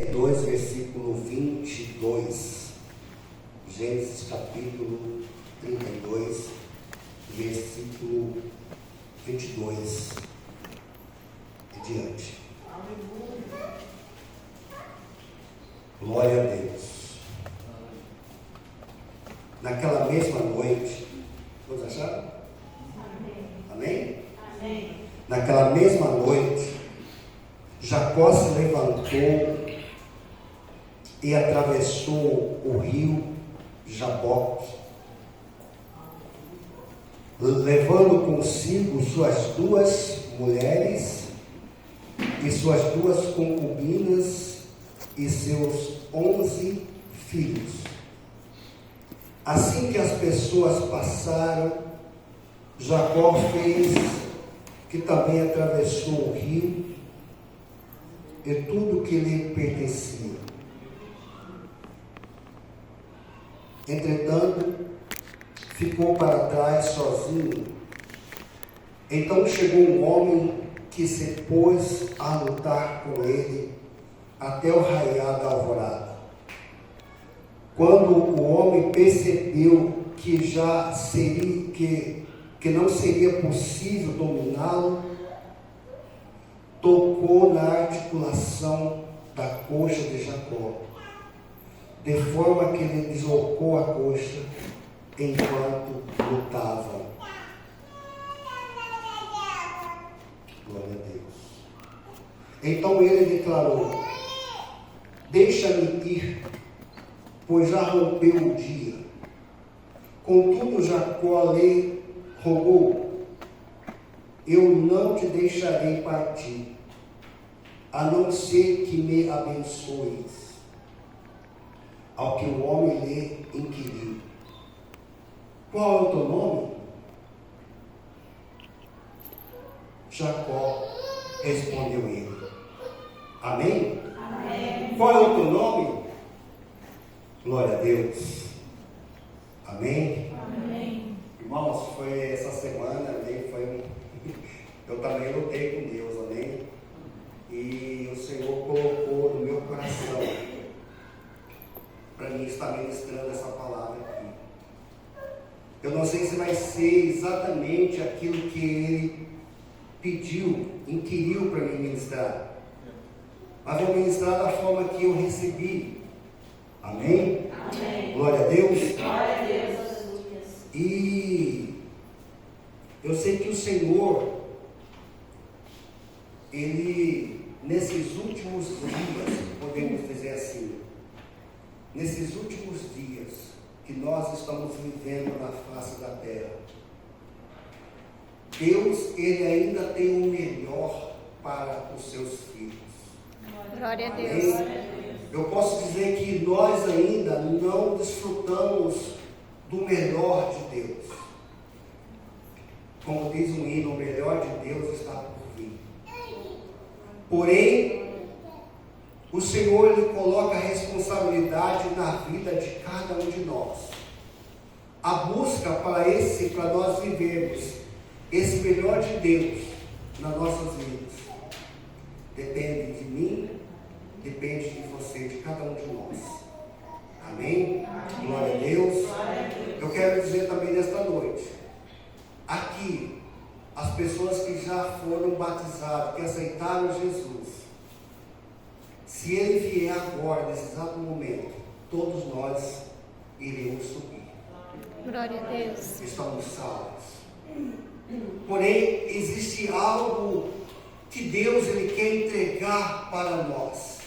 2, versículo 22. Gênesis capítulo 32, versículo 22 e diante. Glória a Deus. Naquela mesma noite, todos acharam? Amém? Amém? Naquela mesma noite, Jacó se levantou e atravessou o rio Jaboque, levando consigo suas 2 mulheres e suas 2 concubinas e seus 11 filhos. Assim que as pessoas passaram, Jacó fez que também atravessou o rio e tudo que lhe pertencia. Entretanto, ficou para trás sozinho. Então chegou um homem que se pôs a lutar com ele até o raiar da alvorada. Quando o homem percebeu que já seria que não seria possível dominá-lo, tocou na articulação da coxa de Jacó, de forma que ele deslocou a coxa enquanto lutava. Glória a Deus. Então ele declarou: deixa-me ir, pois já rompeu o dia. Contudo, Jacó lhe rogou: eu não te deixarei partir, a não ser que me abençoes. Ao que o homem lhe inquiriu: qual é o teu nome? Jacó, respondeu ele. Amém? Amém. Qual é o teu nome? Glória a Deus. Amém? Amém. Irmãos, foi essa semana, amém? Eu também lutei com Deus, amém? E o Senhor colocou no meu coração para mim estar ministrando essa palavra aqui. Eu não sei se vai ser exatamente aquilo que ele pediu, inquiriu para mim ministrar, mas vou ministrar da forma que eu recebi. Amém? Amém. Glória a Deus. Glória a Deus. E eu sei que o Senhor, Ele, nesses últimos dias, podemos dizer assim, nesses últimos dias que nós estamos vivendo na face da terra, Deus, Ele ainda tem o melhor para os seus filhos. Glória a Deus. Eu posso dizer que nós ainda não desfrutamos do melhor de Deus. Como diz um hino, o melhor de Deus está por vir. Porém, o Senhor, Ele coloca a responsabilidade na vida de cada um de nós. A busca para nós vivermos esse melhor de Deus nas nossas vidas depende de mim, depende de você, de cada um de nós. Amém? Amém. Glória a Deus. Eu quero dizer também nesta noite, aqui, as pessoas que já foram batizadas, que aceitaram Jesus, se Ele vier agora, nesse exato momento, todos nós iremos subir. Glória a Deus. Estamos salvos. Porém, existe algo que Deus, Ele quer entregar para nós.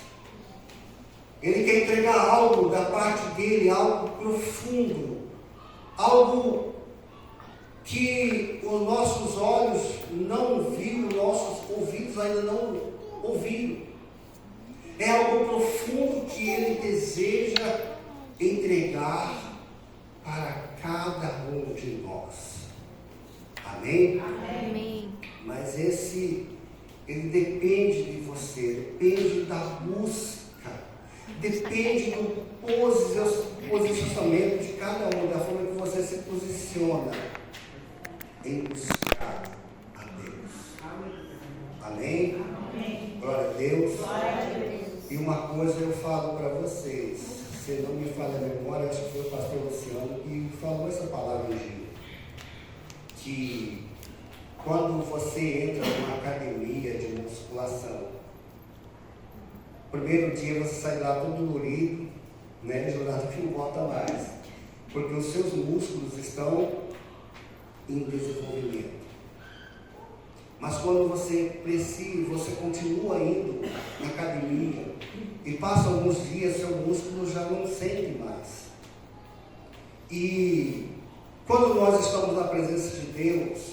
Ele quer entregar algo da parte dEle, algo profundo, algo que os nossos olhos não viram, nossos ouvidos ainda não ouviram. É algo profundo que Ele deseja entregar para cada um de nós. Amém? Amém. Mas ele depende de você, depende da busca, depende do posicionamento de cada um, da forma que você se posiciona em buscar a Deus. Amém? Amém. Glória a Deus. E uma coisa eu falo para vocês, se não me falha a memória, acho que foi o pastor Luciano que falou essa palavra em dia, que quando você entra numa academia de musculação, primeiro dia você sai lá todo dolorido, né, jurado que não volta mais, porque os seus músculos estão em desenvolvimento. Mas quando você continua indo na academia e passa alguns dias, seu músculo já não sente mais. E quando nós estamos na presença de Deus,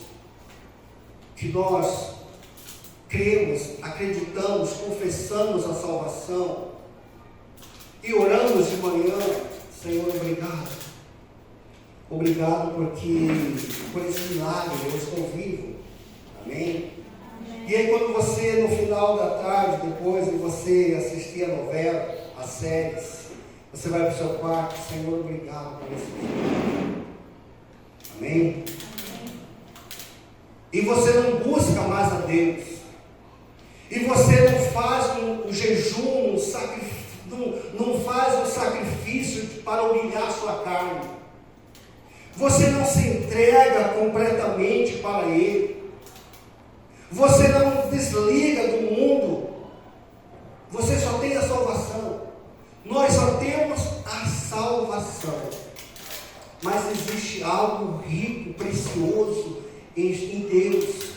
que nós cremos, acreditamos, confessamos a salvação e oramos de manhã, Senhor, obrigado. Obrigado por esse milagre, eu estou vivo. Amém? E aí quando você, no final da tarde, depois de você assistir a novela, as séries, você vai para o seu quarto, Senhor, obrigado por esse dia. Amém? E você não busca mais a Deus. E você não faz um jejum, não faz um sacrifício para humilhar sua carne. Você não se entrega completamente para Ele. Você não desliga do mundo. Você só tem a salvação. Nós só temos a salvação. Mas existe algo rico, precioso em Deus,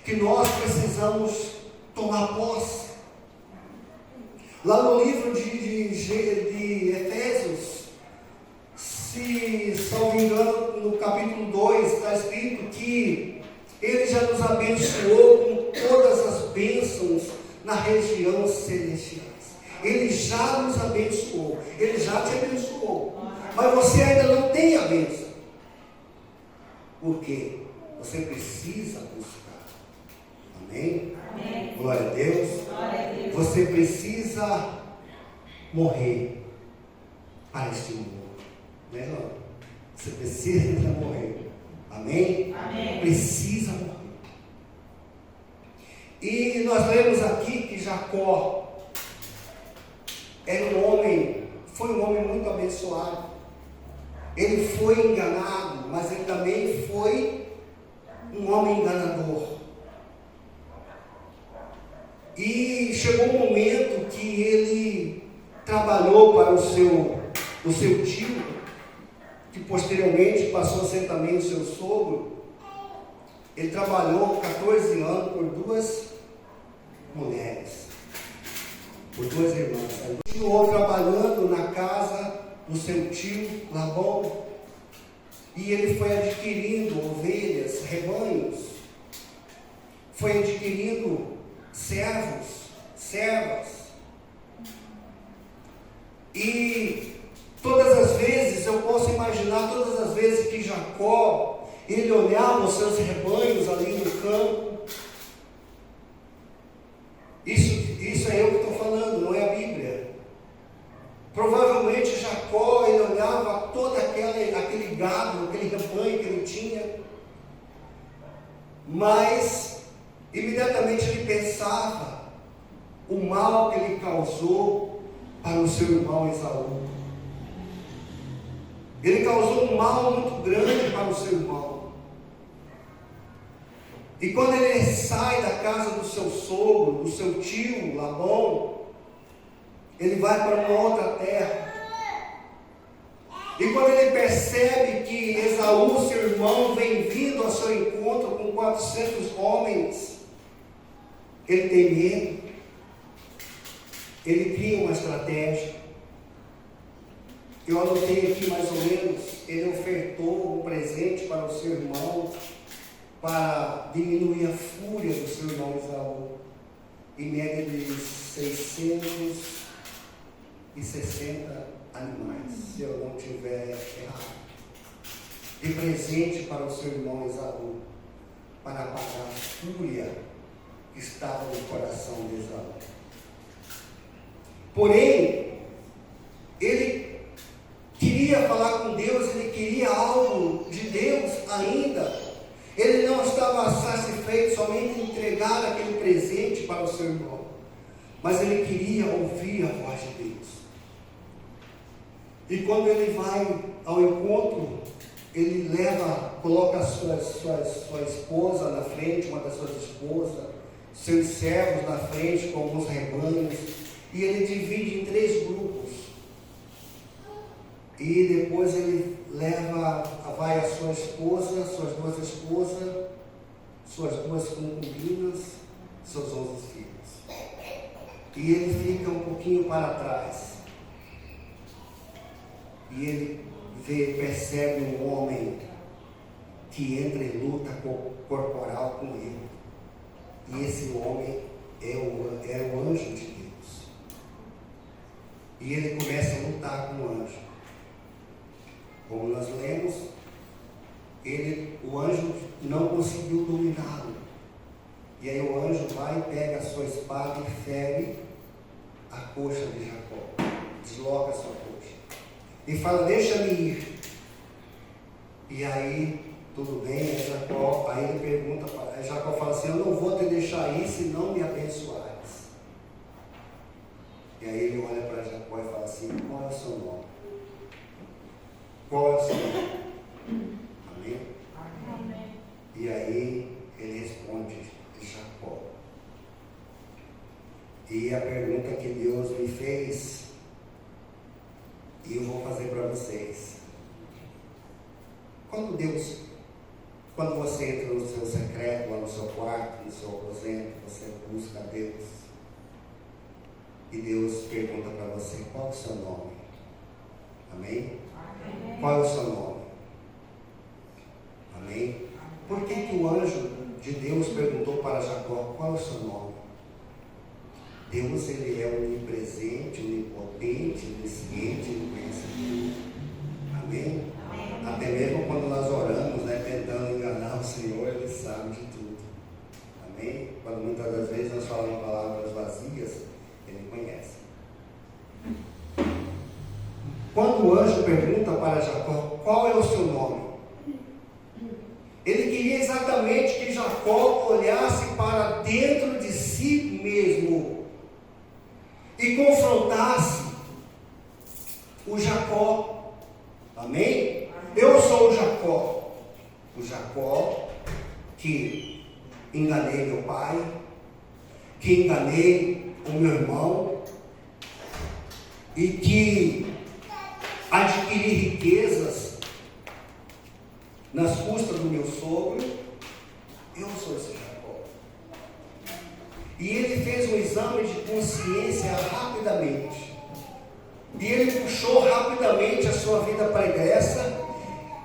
que nós precisamos tomar posse. Lá no livro de Efésios, se não me engano, no capítulo 2, está escrito que Ele já nos abençoou com todas as bênçãos na região celestiais. Ele já nos abençoou. Ele já te abençoou. Mas você ainda não tem a bênção. Por quê? Você precisa buscar. Amém? Amém. Glória a Deus. Glória a Deus. Você precisa morrer para este mundo. Né, não? Você precisa morrer. Amém? Amém? Precisa morrer. E nós lemos aqui que Jacó foi um homem muito abençoado. Ele foi enganado, mas ele também foi um homem enganador. E chegou um momento que ele trabalhou para o seu tio, que posteriormente passou a ser também o seu sogro. Ele trabalhou 14 anos por duas mulheres, por duas irmãs. Ele continuou trabalhando na casa do seu tio Labão, e ele foi adquirindo ovelhas, rebanhos, foi adquirindo servos, servas, e todas as vezes, eu posso imaginar todas as vezes que Jacó, ele olhava os seus rebanhos ali no campo. Isso é eu que estou falando, não é a Bíblia. Provavelmente Jacó, ele olhava todo aquele gado, aquele rebanho que ele tinha, mas imediatamente ele pensava o mal que ele causou para o seu irmão Esaú. Ele causou um mal muito grande para o seu irmão. E quando ele sai da casa do seu sogro, do seu tio Labão, ele vai para uma outra terra. E quando ele percebe que Esaú, seu irmão, vem vindo ao seu encontro com 400 homens, ele tem medo. Ele cria uma estratégia. Eu anotei aqui mais ou menos, ele ofertou um presente para o seu irmão, para diminuir a fúria do seu irmão Esaú, em média de 660 animais, se eu não tiver errado, de presente para o seu irmão Esaú, para apagar a fúria que estava no coração de Esaú. Porém, ele queria falar com Deus, ele queria algo de Deus ainda. Ele não estava satisfeito somente em entregar aquele presente para o seu irmão, mas ele queria ouvir a voz de Deus. E quando ele vai ao encontro, ele coloca a sua esposa na frente, uma das suas esposas, seus servos na frente com alguns rebanhos, e ele divide em 3 grupos. E depois ele vai a sua esposa, suas 2 esposas, suas 2 concubinas, seus 11 filhos. E ele fica um pouquinho para trás. E ele percebe um homem que entra em luta corporal com ele. E esse homem é o anjo de Deus. E ele começa a lutar com o anjo. Como nós lemos, o anjo não conseguiu dominá-lo. E aí o anjo vai e pega a sua espada e fere a coxa de Jacó. Desloca a sua coxa. E fala, deixa-me ir. E aí, tudo bem, Jacó. Aí ele pergunta, Jacó fala assim, eu não vou te deixar ir se não me abençoares. E aí ele olha para Jacó e fala assim, qual é o seu nome? Qual é o seu nome? Amém? Amém. E aí ele responde, Jacó. E a pergunta que Deus me fez, e eu vou fazer para vocês. Quando você entra no seu secreto, lá no seu quarto, no seu aposento, você busca Deus. E Deus pergunta para você, qual é o seu nome? Amém? Amém. Qual é o seu nome? Amém? Por que o anjo de Deus perguntou para Jacó, qual é o seu nome? Deus, ele é onipresente, onipotente, onisciente, ele conhece tudo. Amém? Amém? Até mesmo quando nós oramos, tentando enganar o Senhor, ele sabe de tudo. Amém? Quando muitas das vezes nós falamos palavras vazias, ele conhece. Quando o anjo pergunta para Jacó, qual é o seu nome? Ele queria exatamente que Jacó olhasse para dentro de si mesmo e confrontasse o Jacó. Amém? Eu sou o Jacó. O Jacó que enganei meu pai, que enganei o meu irmão e que adquiri riquezas nas custas do meu sogro. Eu sou esse Jacó. E ele fez um exame de consciência rapidamente. E ele puxou rapidamente a sua vida pregressa.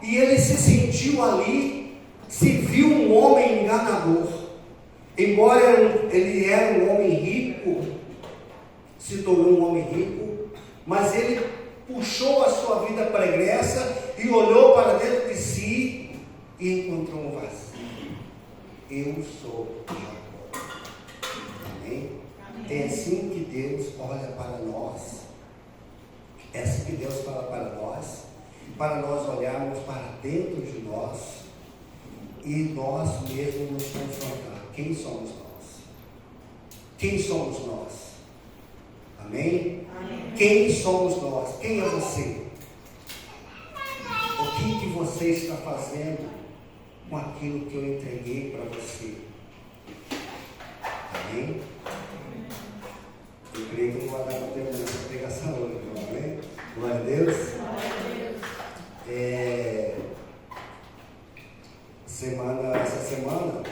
E ele se sentiu ali, se viu um homem enganador. Embora ele era um homem rico, se tornou um homem rico, mas ele puxou a sua vida pregressa e olhou para dentro de si e encontrou um vazio. Eu sou Jacó. Amém? É assim que Deus olha para nós. É assim que Deus fala para nós olharmos para dentro de nós e nós mesmos nos confrontar. Quem somos nós? Quem somos nós? Amém? Amém. Quem somos nós? Quem é você? O que você está fazendo com aquilo que eu entreguei para você? Amém? Eu creio que não vai dar para terminar essa pregação hoje, amém? Glória a Deus. Essa semana,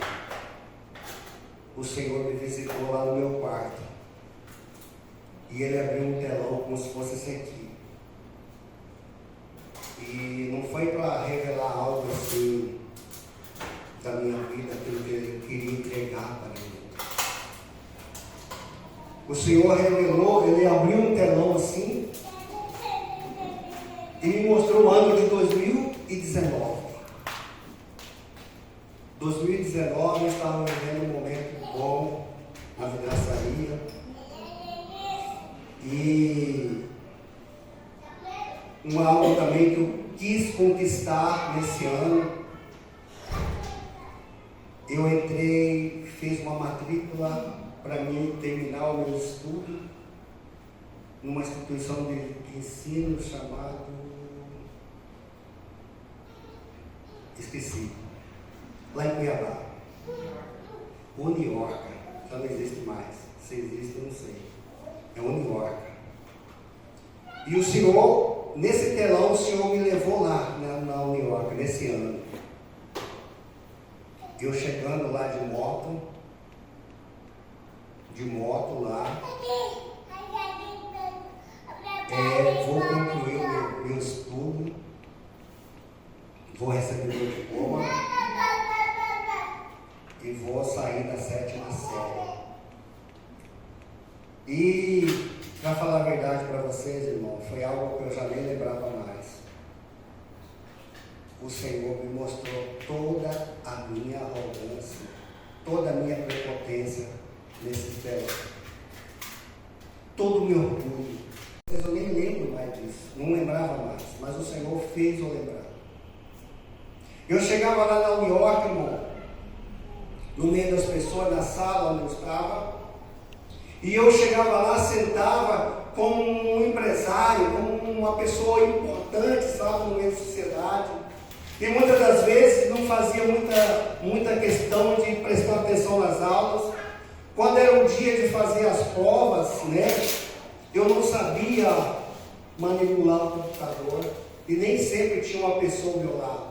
o Senhor me visitou lá no meu quarto. E ele abriu um telão como se fosse esse aqui. E não foi para revelar algo assim da minha vida, aquilo que ele queria entregar para mim. O Senhor revelou, ele abriu um telão assim e me mostrou o ano de 2019. 2019 eu estava vivendo um momento bom na vidraçaria e algo também que eu quis conquistar nesse ano. Eu entrei, fiz uma matrícula para mim terminar o meu estudo numa instituição de ensino chamado, esqueci, lá em Cuiabá, Uniorca, já não existe mais, se existe eu não sei, é Uniorca. E o Senhor, nesse telão, o Senhor me levou lá, na Uniorca, nesse ano. Eu chegando lá de moto lá, vou concluir o meu estudo, vou receber meu diploma e vou sair da 7ª série. E, para falar a verdade para vocês, irmão, foi algo que eu já nem lembrava mais. O Senhor me mostrou toda a minha arrogância, toda a minha prepotência nesse telão. Todo o meu orgulho. Eu nem lembro mais disso, não lembrava mais, mas o Senhor fez eu lembrar. Eu chegava lá na Uniorca, irmão, no meio das pessoas, na sala onde eu estava, e eu chegava lá, sentava como um empresário, como uma pessoa importante, sabe, no meio da sociedade. E muitas das vezes não fazia muita questão de prestar atenção nas aulas. Quando era o dia de fazer as provas, né, eu não sabia manipular o computador e nem sempre tinha uma pessoa ao meu lado.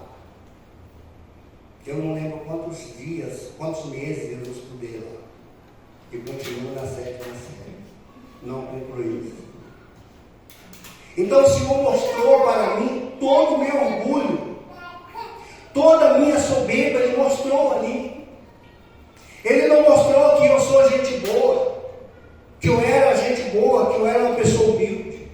Eu não lembro quantos dias, quantos meses eu estudei lá. E continuo na 7ª série. Não concluí isso. Então o Senhor mostrou para mim todo o meu orgulho, toda a minha soberba, Ele mostrou ali. Ele não mostrou que eu sou gente boa, que eu era gente boa, que eu era uma pessoa humilde.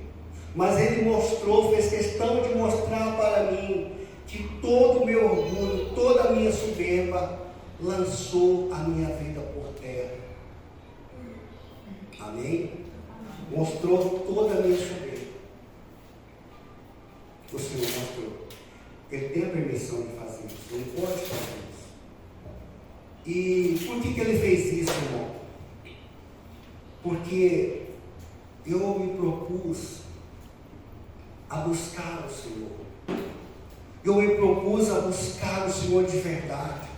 Mas Ele mostrou, fez questão de mostrar para mim que todo o meu orgulho, toda a minha soberba lançou a minha vida por terra. Amém? Mostrou toda a minha soberba. O Senhor mostrou. Ele tem a permissão de fazer isso, Ele pode fazer isso. E por que Ele fez isso, irmão? Porque eu me propus a buscar o Senhor. Eu me propus a buscar o Senhor de verdade.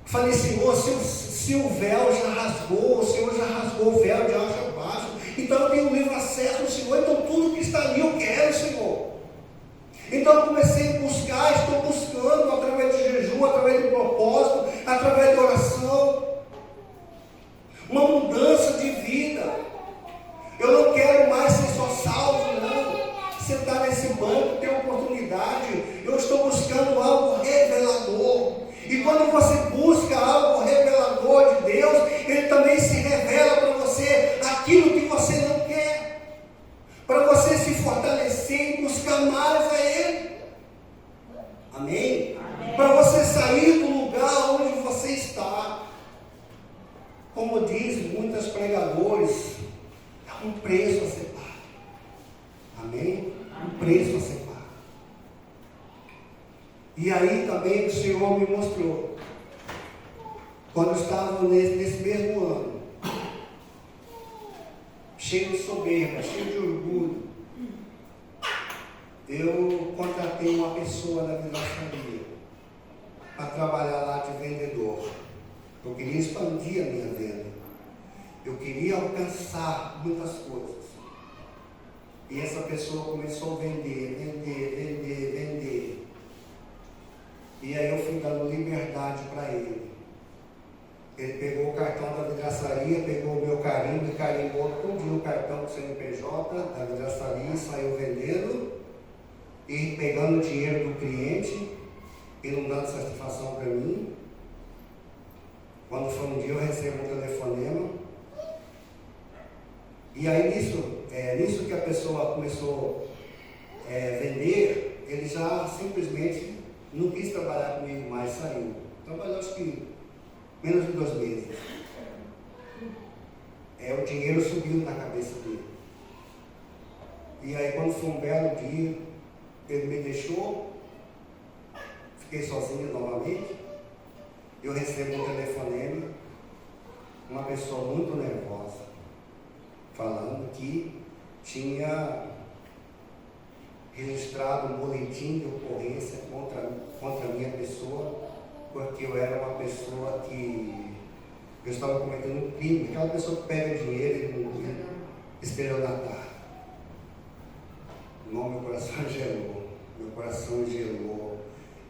Falei, Senhor, se o véu já rasgou, o Senhor já rasgou o véu de alto a baixo, então eu tenho livre acesso ao Senhor, então tudo que está ali eu quero, Senhor. Então eu comecei a buscar, estou buscando através de jejum, através de propósito, através de oração, uma mudança de vida. Eu não quero mais ser só salvo, não. Sentar nesse banco, ter oportunidade. Eu estou buscando algo revelador. E quando você busca algo revelador de Deus, Ele também se revela para você aquilo que você não quer, para você se fortalecer e buscar mais a Ele. Amém? Para você sair do lugar onde você está. Como diz muitos pregadores, há um preço a ser pago. Amém? Um preço a ser pago. E aí também o Senhor me mostrou, quando eu estava nesse mesmo ano, cheio de soberba, cheio de orgulho, eu contratei uma pessoa na vidraçaria para trabalhar lá de vendedor. Eu queria expandir a minha venda. Eu queria alcançar muitas coisas. E essa pessoa começou a vender. E aí eu fui dando liberdade para ele. Ele pegou o cartão da vidraçaria, pegou o meu carimbo e carimbou todo o cartão do CNPJ da vidraçaria e saiu vendendo e pegando o dinheiro do cliente e não dando satisfação para mim. Quando foi um dia eu recebo um telefonema. E aí nisso que a pessoa começou a vender, ele já simplesmente não quis trabalhar comigo mais, saiu. Trabalhou acho que menos de 2 meses. O dinheiro subiu na cabeça dele. E aí quando foi um belo dia, ele me deixou, fiquei sozinho novamente. Eu recebo um telefonema, uma pessoa muito nervosa. falando que tinha registrado um boletim de ocorrência contra a minha pessoa, porque eu era uma pessoa que eu estava cometendo um crime, aquela pessoa que pega dinheiro e estelionatário. Não, meu coração gelou,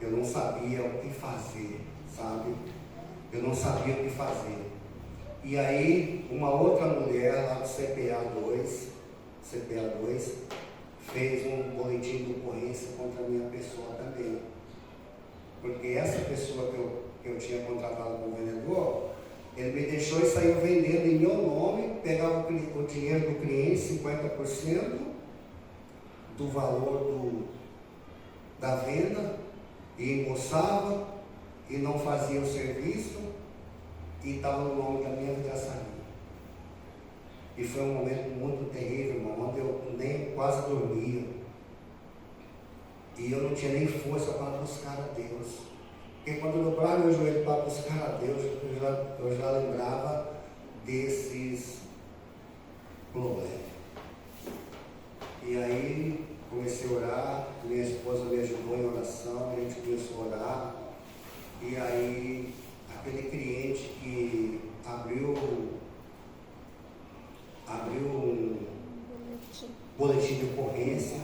eu não sabia o que fazer, sabe? Eu não sabia o que fazer. E aí, uma outra mulher lá do CPA 2, fez um boletim de ocorrência contra a minha pessoa também. Porque essa pessoa que eu tinha contratado como vendedor, ele me deixou e saiu vendendo em meu nome, pegava o dinheiro do cliente, 50% do valor da venda, e embolsava, e não fazia o serviço, e estava no nome da minha vidraçaria. E foi um momento muito terrível, irmão, onde eu nem quase dormia. E eu não tinha nem força para buscar a Deus. Porque quando eu dobrava meu joelho para buscar a Deus, eu já lembrava desses problemas. E aí comecei a orar, minha esposa me ajudou em oração, a gente começou a orar. E aí aquele cliente que abriu um boletim de ocorrência,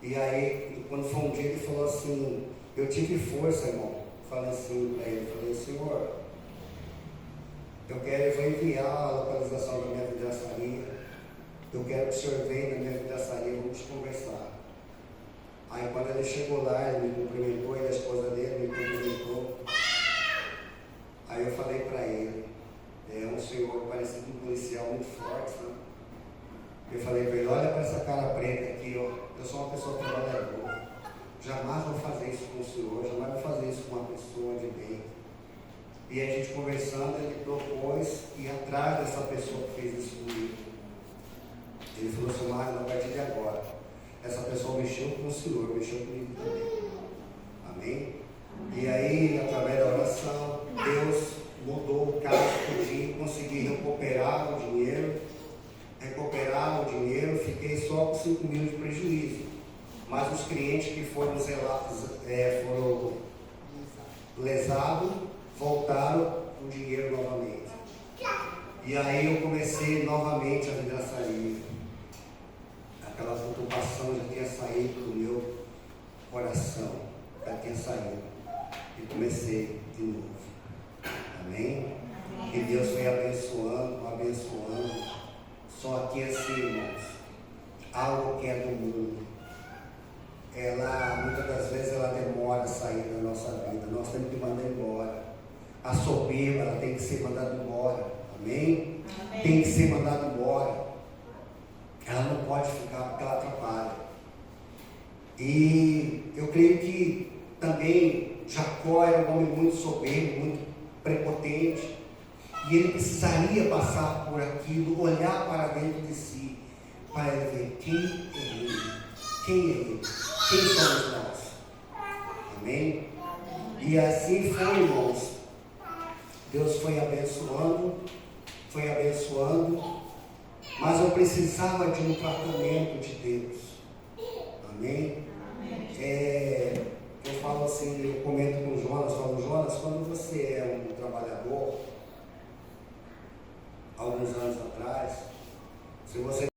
e aí quando foi um dia ele falou assim, eu tive força, irmão, falei assim para ele, falei, Senhor, eu vou enviar a localização da minha vidraçaria, eu quero que o senhor venha na minha vidraçaria, vamos conversar. Aí quando ele chegou lá, ele me cumprimentou, e a esposa dele me cumprimentou. Aí eu falei para ele, um senhor parecido com um policial muito forte, sabe? Eu falei para ele, olha para essa cara preta aqui, ó. Eu sou uma pessoa trabalhadora, jamais vou fazer isso com o senhor, jamais vou fazer isso com uma pessoa de bem. E a gente conversando, ele propôs ir atrás dessa pessoa que fez isso comigo. Ele falou assim, Marcos, a partir de agora, essa pessoa mexeu com o senhor, mexeu comigo também. Amém? E aí, através da oração, Deus mudou o caso tudinho, consegui recuperar o dinheiro, fiquei só com 5 mil de prejuízo. Mas os clientes que foram lesados, voltaram com o dinheiro novamente. E aí eu comecei novamente a vidraçaria. Aquela preocupação já tinha saído do meu coração, já tinha saído. E comecei de novo. Amém? E Deus foi abençoando. Só que assim, irmãos, algo que é do mundo, muitas das vezes ela demora a sair da nossa vida. Nós temos que mandar embora. A soberba, ela tem que ser mandada embora. Amém? Amém? Tem que ser mandada embora. Ela não pode ficar porque ela atrapalha. E eu creio que também Jacó era um homem muito soberbo, muito prepotente. E ele precisaria passar por aquilo, olhar para dentro de si, para ele ver quem é ele. Quem somos nós. Amém? E assim foi, irmãos. Deus foi abençoando, mas eu precisava de um tratamento de Deus. Amém? Eu falo assim, eu comento com o Jonas, Jonas, quando você é um trabalhador, alguns anos atrás, se você